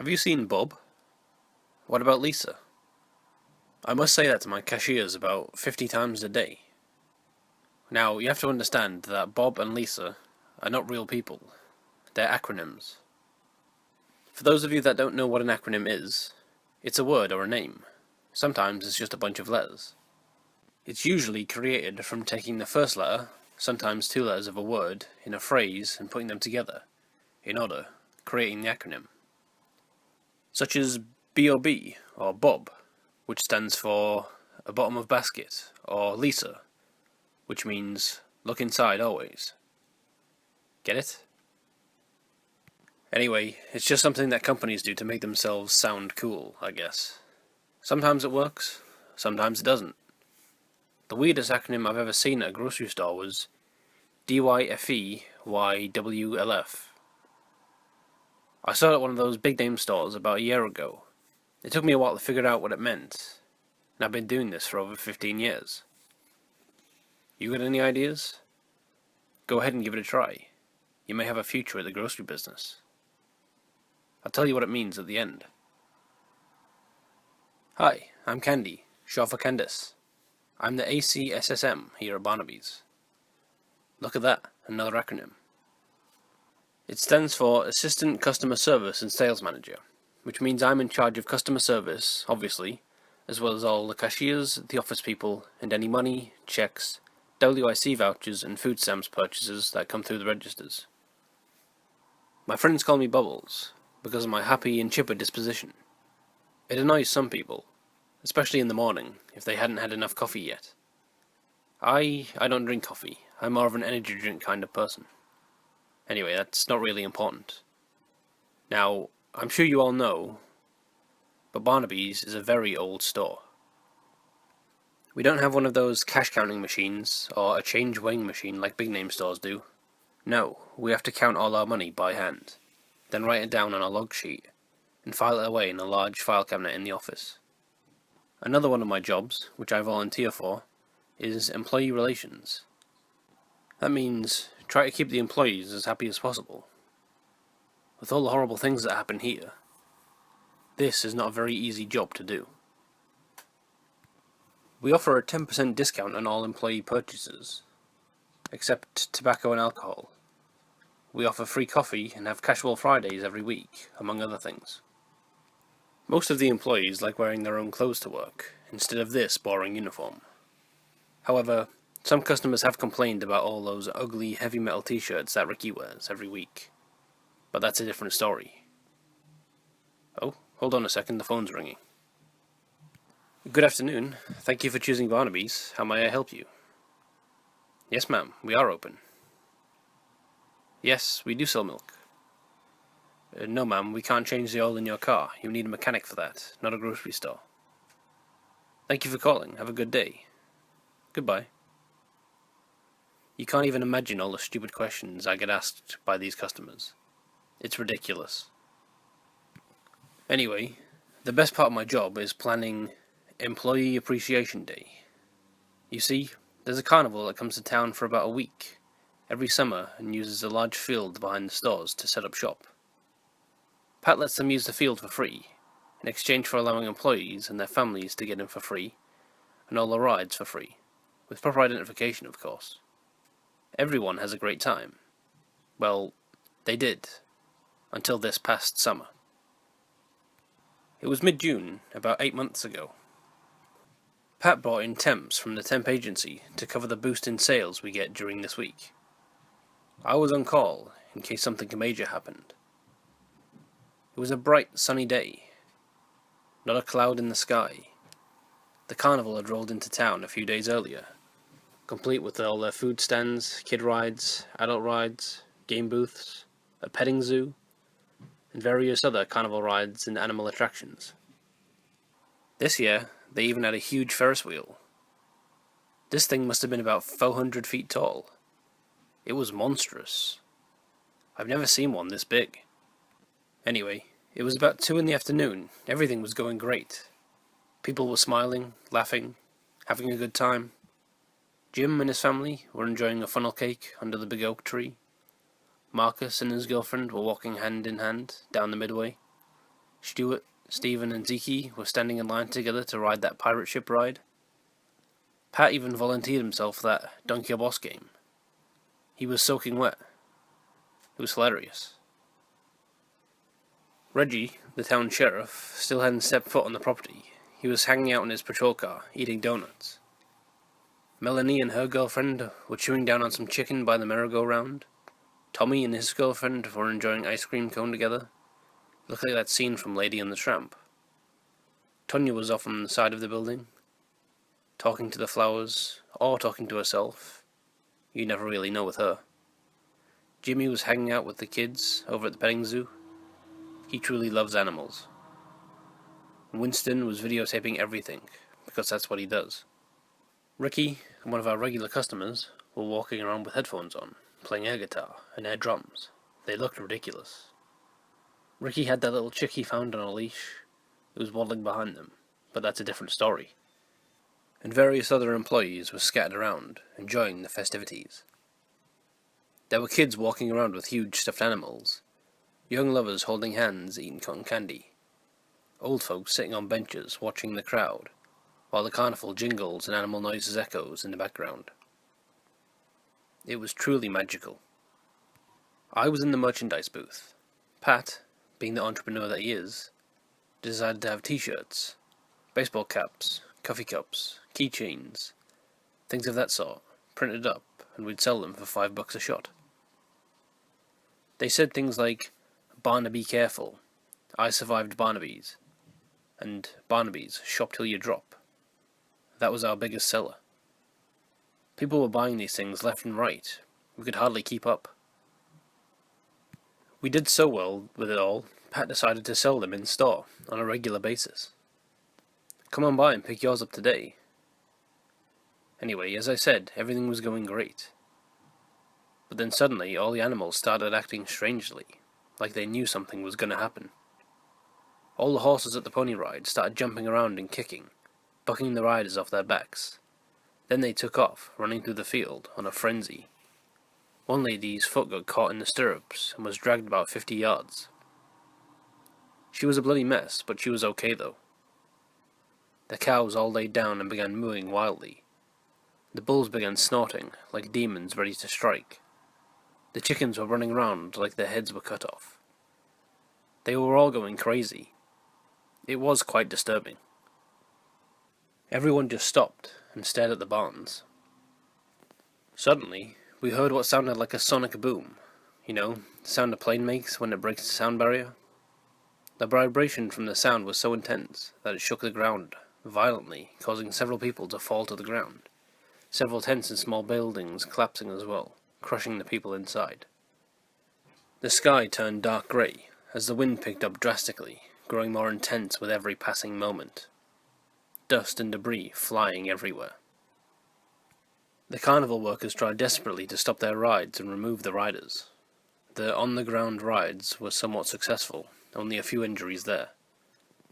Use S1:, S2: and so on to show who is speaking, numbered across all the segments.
S1: Have you seen Bob? What about Lisa? I must say that to my cashiers about 50 times a day. Now, you have to understand that Bob and Lisa are not real people. They're acronyms. For those of you that don't know what an acronym is, it's a word or a name. Sometimes it's just a bunch of letters. It's usually created from taking the first letter, sometimes two letters of a word, in a phrase and putting them together, in order, creating the acronym. Such as BOB, or Bob, which stands for a bottom of basket, or Lisa, which means look inside always. Get it? Anyway, it's just something that companies do to make themselves sound cool, I guess. Sometimes it works, sometimes it doesn't. The weirdest acronym I've ever seen at a grocery store was DYFEYWLF. I saw it at one of those big name stores about a year ago. It took me a while to figure out what it meant, and I've been doing this for over 15 years. You got any ideas? Go ahead and give it a try. You may have a future at the grocery business. I'll tell you what it means at the end. Hi, I'm Candy, short for Candice. I'm the ACSSM here at Barnaby's. Look at that, another acronym. It stands for Assistant Customer Service and Sales Manager, which means I'm in charge of customer service, obviously, as well as all the cashiers, the office people, and any money, checks, WIC vouchers, and food stamps purchases that come through the registers. My friends call me Bubbles, because of my happy and chipper disposition. It annoys some people, especially in the morning, if they hadn't had enough coffee yet. I don't drink coffee. I'm more of an energy drink kind of person. Anyway, that's not really important. Now, I'm sure you all know, but Barnaby's is a very old store. We don't have one of those cash counting machines, or a change weighing machine like big name stores do. No, we have to count all our money by hand, then write it down on a log sheet, and file it away in a large file cabinet in the office. Another one of my jobs, which I volunteer for, is employee relations. That means try to keep the employees as happy as possible. With all the horrible things that happen here, this is not a very easy job to do. We offer a 10% discount on all employee purchases, except tobacco and alcohol. We offer free coffee and have casual Fridays every week, among other things. Most of the employees like wearing their own clothes to work, instead of this boring uniform. However, some customers have complained about all those ugly heavy metal t-shirts that Ricky wears every week. But that's a different story. Oh, hold on a second, the phone's ringing. Good afternoon. Thank you for choosing Barnaby's. How may I help you? Yes, ma'am, we are open. Yes, we do sell milk. No, ma'am, we can't change the oil in your car. You need a mechanic for that, not a grocery store. Thank you for calling. Have a good day. Goodbye. You can't even imagine all the stupid questions I get asked by these customers. It's ridiculous. Anyway, the best part of my job is planning Employee Appreciation Day. You see, there's a carnival that comes to town for about a week, every summer, and uses a large field behind the stores to set up shop. Pat lets them use the field for free, in exchange for allowing employees and their families to get in for free, and all the rides for free, with proper identification, of course. Everyone has a great time. Well, they did, until this past summer. It was mid-June, about 8 months ago. Pat brought in temps from the temp agency to cover the boost in sales we get during this week. I was on call, in case something major happened. It was a bright, sunny day. Not a cloud in the sky. The carnival had rolled into town a few days earlier, complete with all their food stands, kid rides, adult rides, game booths, a petting zoo, and various other carnival rides and animal attractions. This year, they even had a huge Ferris wheel. This thing must have been about 400 feet tall. It was monstrous. I've never seen one this big. Anyway, it was about 2 in the afternoon. Everything was going great. People were smiling, laughing, having a good time. Jim and his family were enjoying a funnel cake under the big oak tree. Marcus and his girlfriend were walking hand in hand down the midway. Stuart, Stephen, and Zeke were standing in line together to ride that pirate ship ride. Pat even volunteered himself for that Donkey Boss game. He was soaking wet. It was hilarious. Reggie, the town sheriff, still hadn't stepped foot on the property. He was hanging out in his patrol car, eating donuts. Melanie and her girlfriend were chewing down on some chicken by the merry-go-round. Tommy and his girlfriend were enjoying ice cream cone together. Looked like that scene from Lady and the Tramp. Tonya was off on the side of the building, talking to the flowers, or talking to herself. You never really know with her. Jimmy was hanging out with the kids over at the petting zoo. He truly loves animals. Winston was videotaping everything, because that's what he does. Ricky, one of our regular customers, were walking around with headphones on, playing air guitar and air drums. They looked ridiculous. Ricky had that little chick he found on a leash. It was waddling behind them, but that's a different story. And various other employees were scattered around, enjoying the festivities. There were kids walking around with huge stuffed animals, young lovers holding hands eating cotton candy, old folks sitting on benches watching the crowd, while the carnival jingles and animal noises echoes in the background. It was truly magical. I was in the merchandise booth. Pat, being the entrepreneur that he is, decided to have t-shirts, baseball caps, coffee cups, keychains, things of that sort, printed up, and we'd sell them for $5 a shot. They said things like, "Barnaby careful," "I survived Barnaby's," and "Barnaby's, shop till you drop." That was our biggest seller. People were buying these things left and right. We could hardly keep up. We did so well with it all, Pat decided to sell them in store on a regular basis. Come on by and pick yours up today. Anyway, as I said, everything was going great. But then suddenly all the animals started acting strangely, like they knew something was going to happen. All the horses at the pony ride started jumping around and kicking, bucking the riders off their backs. Then they took off, running through the field, on a frenzy. One lady's foot got caught in the stirrups and was dragged about 50 yards. She was a bloody mess, but she was okay though. The cows all laid down and began mooing wildly. The bulls began snorting, like demons ready to strike. The chickens were running around like their heads were cut off. They were all going crazy. It was quite disturbing. Everyone just stopped and stared at the barns. Suddenly, we heard what sounded like a sonic boom. You know, the sound a plane makes when it breaks the sound barrier. The vibration from the sound was so intense that it shook the ground violently, causing several people to fall to the ground. Several tents and small buildings collapsing as well, crushing the people inside. The sky turned dark grey as the wind picked up drastically, growing more intense with every passing moment. Dust and debris flying everywhere. The carnival workers tried desperately to stop their rides and remove the riders. The on-the-ground rides were somewhat successful, only a few injuries there.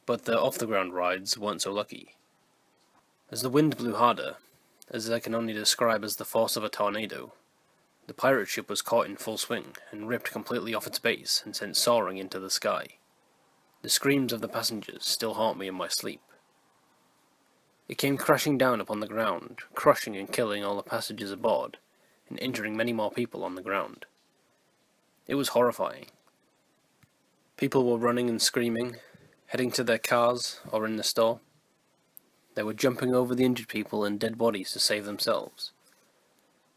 S1: But the off-the-ground rides weren't so lucky. As the wind blew harder, as I can only describe as the force of a tornado, the pirate ship was caught in full swing and ripped completely off its base and sent soaring into the sky. The screams of the passengers still haunt me in my sleep. It came crashing down upon the ground, crushing and killing all the passengers aboard, and injuring many more people on the ground. It was horrifying. People were running and screaming, heading to their cars or in the store. They were jumping over the injured people and dead bodies to save themselves.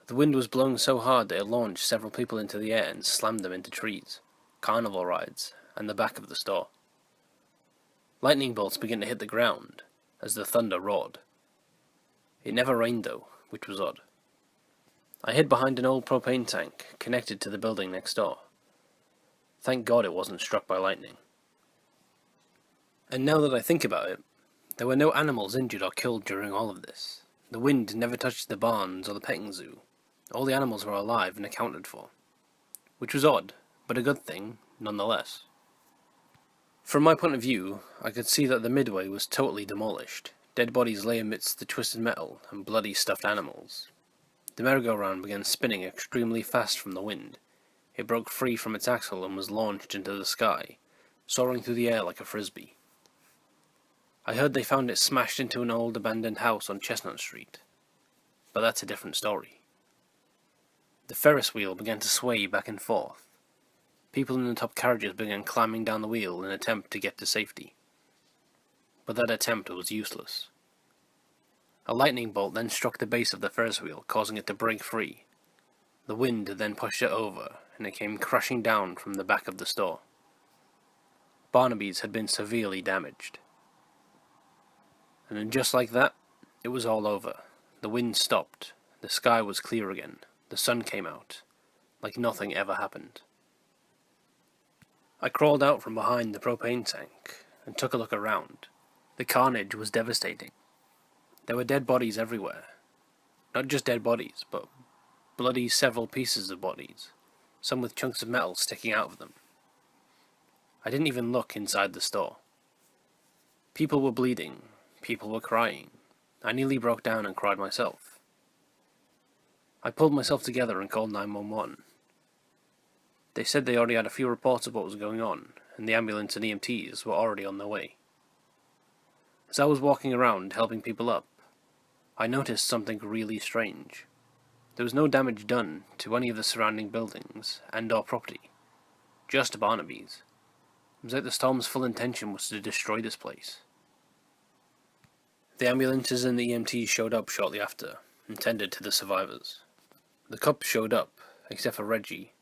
S1: The wind was blowing so hard that it launched several people into the air and slammed them into trees, carnival rides, and the back of the store. Lightning bolts began to hit the ground as the thunder roared. It never rained though, which was odd. I hid behind an old propane tank connected to the building next door. Thank God it wasn't struck by lightning. And now that I think about it, there were no animals injured or killed during all of this. The wind never touched the barns or the petting zoo. All the animals were alive and accounted for. Which was odd, but a good thing, nonetheless. From my point of view, I could see that the midway was totally demolished. Dead bodies lay amidst the twisted metal and bloody stuffed animals. The merry-go-round began spinning extremely fast from the wind. It broke free from its axle and was launched into the sky, soaring through the air like a frisbee. I heard they found it smashed into an old abandoned house on Chestnut Street, but that's a different story. The Ferris wheel began to sway back and forth. People in the top carriages began climbing down the wheel in an attempt to get to safety. But that attempt was useless. A lightning bolt then struck the base of the Ferris wheel, causing it to break free. The wind then pushed it over, and it came crashing down from the back of the store. Barnaby's had been severely damaged. And then just like that, it was all over. The wind stopped, the sky was clear again, the sun came out, like nothing ever happened. I crawled out from behind the propane tank and took a look around. The carnage was devastating. There were dead bodies everywhere. Not just dead bodies, but bloody several pieces of bodies, some with chunks of metal sticking out of them. I didn't even look inside the store. People were bleeding, people were crying. I nearly broke down and cried myself. I pulled myself together and called 911. They said they already had a few reports of what was going on, and the ambulance and EMTs were already on their way. As I was walking around helping people up, I noticed something really strange. There was no damage done to any of the surrounding buildings and/or property, just Barnaby's. It was like the storm's full intention was to destroy this place. The ambulances and the EMTs showed up shortly after, and tended to the survivors. The cops showed up, except for Reggie,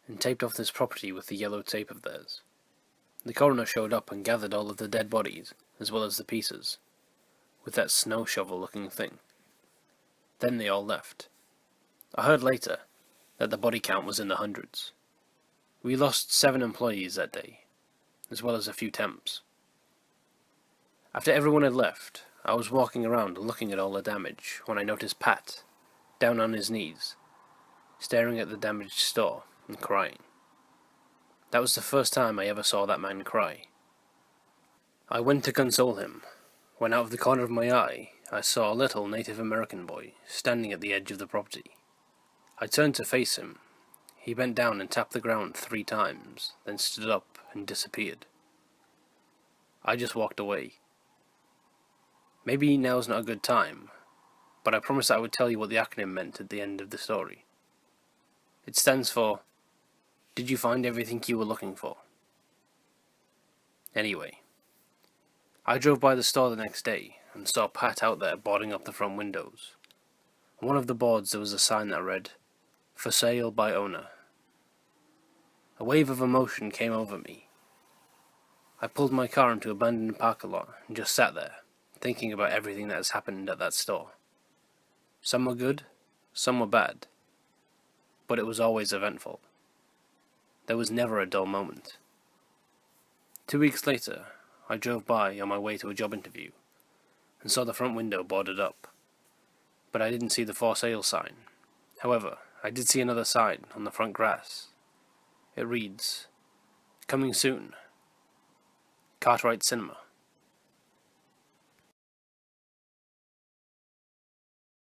S1: and taped off this property with the yellow tape of theirs. The coroner showed up and gathered all of the dead bodies, as well as the pieces, with that snow shovel-looking thing. Then they all left. I heard later that the body count was in the hundreds. We lost 7 employees that day, as well as a few temps. After everyone had left, I was walking around looking at all the damage when I noticed Pat, down on his knees, staring at the damaged store and crying. That was the first time I ever saw that man cry. I went to console him, when out of the corner of my eye, I saw a little Native American boy standing at the edge of the property. I turned to face him. He bent down and tapped the ground 3 times, then stood up and disappeared. I just walked away. Maybe now's not a good time, but I promised I would tell you what the acronym meant at the end of the story. It stands for, Did you find everything you were looking for? Anyway, I drove by the store the next day and saw Pat out there boarding up the front windows. On one of the boards there was a sign that read, For sale by owner. A wave of emotion came over me. I pulled my car into an abandoned parking lot and just sat there, thinking about everything that has happened at that store. Some were good, some were bad, but it was always eventful. There was never a dull moment. 2 weeks later, I drove by on my way to a job interview and saw the front window boarded up, but I didn't see the for sale sign. However, I did see another sign on the front grass. It reads, Coming soon, Cartwright Cinema.